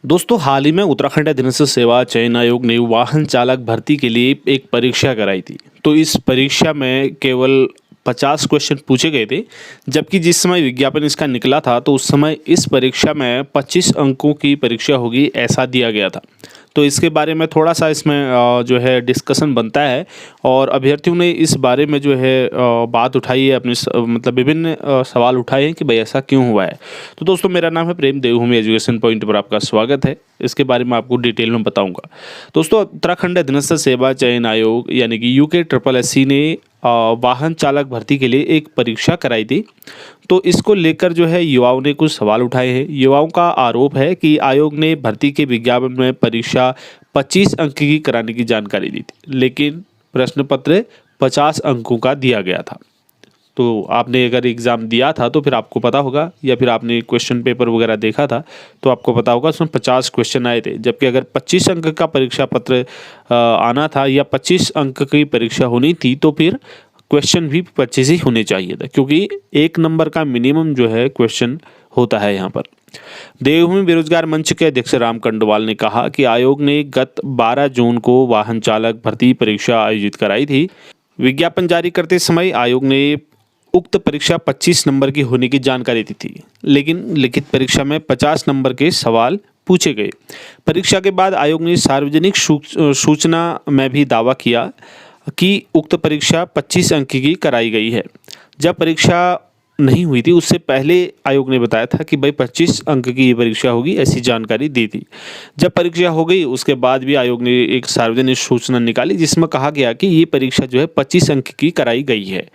दोस्तों हाल ही में उत्तराखंड अधीनस्थ सेवा चयन आयोग ने वाहन चालक भर्ती के लिए एक परीक्षा कराई थी। तो इस परीक्षा में केवल 50 क्वेश्चन पूछे गए थे, जबकि जिस समय विज्ञापन इसका निकला था तो उस समय इस परीक्षा में 25 अंकों की परीक्षा होगी ऐसा दिया गया था। तो इसके बारे में थोड़ा सा इसमें जो है डिस्कशन बनता है और अभ्यर्थियों ने इस बारे में जो है बात उठाई है, अपने मतलब विभिन्न सवाल उठाए हैं कि भाई ऐसा क्यों हुआ है। तो दोस्तों मेरा नाम है प्रेम, देवभूमि एजुकेशन पॉइंट पर आपका स्वागत है। इसके बारे में आपको डिटेल में बताऊंगा। दोस्तों उत्तराखंड अधीनस्थ सेवा चयन आयोग यानी कि UKSSC ने वाहन चालक भर्ती के लिए एक परीक्षा कराई थी। तो इसको लेकर जो है युवाओं ने कुछ सवाल उठाए हैं। युवाओं का आरोप है कि आयोग ने भर्ती के विज्ञापन में परीक्षा 25 अंक की कराने की जानकारी दी थी, लेकिन प्रश्न पत्र 50 अंकों का दिया गया था। तो आपने अगर एग्ज़ाम दिया था तो फिर आपको पता होगा, या फिर आपने क्वेश्चन पेपर वगैरह देखा था तो आपको पता होगा उसमें 50 क्वेश्चन आए थे, जबकि अगर 25 अंक का परीक्षा पत्र आना था या 25 अंक की परीक्षा होनी थी तो फिर क्वेश्चन भी 25 ही होने चाहिए था, क्योंकि 1 नंबर का मिनिमम जो है क्वेश्चन होता है यहाँ पर। देवभूमि बेरोजगार मंच के अध्यक्ष राम कंडवाल ने कहा कि आयोग ने गत 12 जून को वाहन चालक भर्ती परीक्षा आयोजित कराई थी। विज्ञापन जारी करते समय आयोग ने उक्त परीक्षा 25 नंबर की होने की जानकारी दी थी, लेकिन लिखित परीक्षा में 50 नंबर के सवाल पूछे गए। परीक्षा के बाद आयोग ने सार्वजनिक सूचना में भी दावा किया कि उक्त परीक्षा 25 अंक की कराई गई है। जब परीक्षा नहीं हुई थी उससे पहले आयोग ने बताया था कि भाई 25 अंक की ये परीक्षा होगी, ऐसी जानकारी दी थी। जब परीक्षा हो गई उसके बाद भी आयोग ने एक सार्वजनिक सूचना निकाली जिसमें कहा गया कि ये परीक्षा जो है 25 अंक की कराई गई है,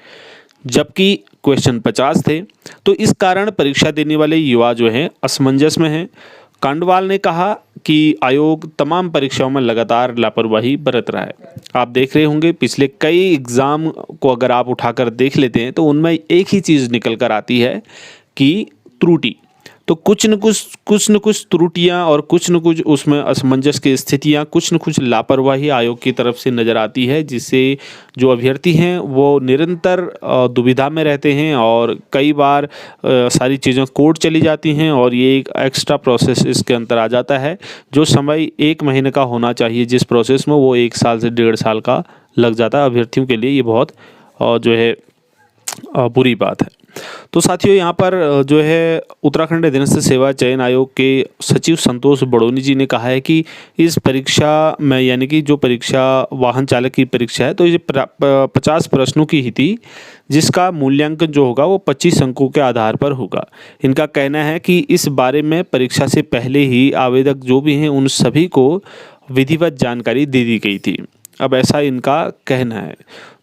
जबकि क्वेश्चन 50 थे। तो इस कारण परीक्षा देने वाले युवा जो हैं असमंजस में हैं। कांडवाल ने कहा कि आयोग तमाम परीक्षाओं में लगातार लापरवाही बरत रहा है। आप देख रहे होंगे पिछले कई एग्ज़ाम को अगर आप उठाकर देख लेते हैं तो उनमें एक ही चीज़ निकल कर आती है कि त्रुटि। तो कुछ न कुछ त्रुटियां और कुछ न कुछ उसमें असमंजस की स्थितियां, कुछ न कुछ लापरवाही आयोग की तरफ से नज़र आती है, जिससे जो अभ्यर्थी हैं वो निरंतर दुविधा में रहते हैं और कई बार सारी चीज़ें कोर्ट चली जाती हैं और ये एक एक्स्ट्रा प्रोसेस इसके अंदर आ जाता है। जो समय 1 महीने का होना चाहिए जिस प्रोसेस में, वो 1 साल से 1.5 साल का लग जाता है। अभ्यर्थियों के लिए ये बहुत जो है बुरी बात है। तो साथियों यहाँ पर जो है उत्तराखंड अधीनस्थ सेवा चयन आयोग के सचिव संतोष बड़ोनी जी ने कहा है कि इस परीक्षा में यानी कि जो परीक्षा वाहन चालक की परीक्षा है तो ये 50 प्रश्नों की ही थी, जिसका मूल्यांकन जो होगा वो 25 अंकों के आधार पर होगा। इनका कहना है कि इस बारे में परीक्षा से पहले ही आवेदक जो भी हैं उन सभी को विधिवत जानकारी दे दी गई थी। अब ऐसा इनका कहना है।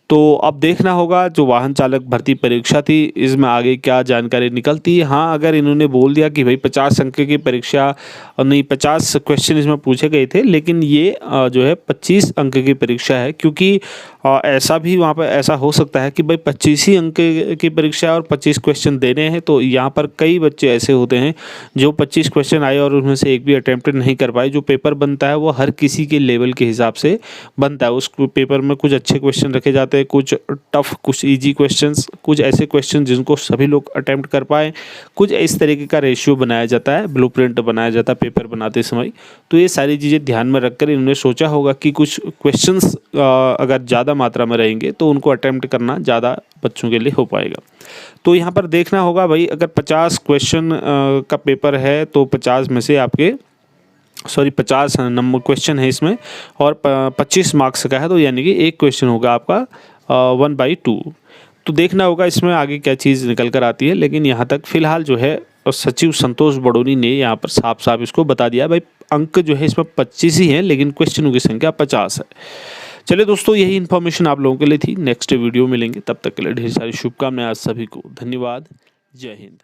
तो अब देखना होगा जो वाहन चालक भर्ती परीक्षा थी इसमें आगे क्या जानकारी निकलती है। हाँ, अगर इन्होंने बोल दिया कि भाई 50 अंक की परीक्षा नहीं, 50 क्वेश्चन इसमें पूछे गए थे, लेकिन ये जो है 25 अंक की परीक्षा है, क्योंकि ऐसा भी वहाँ पर ऐसा हो सकता है कि भाई 25 ही अंक की परीक्षा और 25 क्वेश्चन देने हैं। तो यहाँ पर कई बच्चे ऐसे होते हैं जो 25 क्वेश्चन आए और उसमें से एक भी अटेम्प्ट नहीं कर पाए। जो पेपर बनता है वो हर किसी के लेवल के हिसाब से बनता है। उस पेपर में कुछ अच्छे क्वेश्चन रखे जाते हैं, कुछ टफ, कुछ ईजी क्वेश्चंस, कुछ ऐसे क्वेश्चन जिनको सभी लोग अटेम्प्ट कर पाए, कुछ इस तरीके का रेशियो बनाया जाता है, ब्लूप्रिंट बनाया जाता है पेपर बनाते समय। तो ये सारी चीज़ें ध्यान में रखकर इन्होंने सोचा होगा कि कुछ क्वेश्चंस अगर ज़्यादा मात्रा में रहेंगे तो उनको अटेम्प्ट करना ज़्यादा बच्चों के लिए हो पाएगा। तो यहाँ पर देखना होगा भाई, अगर 50 क्वेश्चन का पेपर है तो 50 में से आपके 50 नंबर क्वेश्चन है इसमें और 25 मार्क्स का है, तो यानी कि एक क्वेश्चन होगा आपका 1/2। तो देखना होगा इसमें आगे क्या चीज़ निकल कर आती है। लेकिन यहाँ तक फ़िलहाल जो है सचिव संतोष बड़ोनी ने यहाँ पर साफ साफ इसको बता दिया भाई अंक जो है इसमें 25 ही हैं, लेकिन क्वेश्चनों की संख्या 50 है। चलिए दोस्तों, यही इन्फॉर्मेशन आप लोगों के लिए थी। नेक्स्ट वीडियो मिलेंगे, तब तक के लिए ढेर सारी शुभकामनाएं आप सभी को। धन्यवाद। जय हिंद।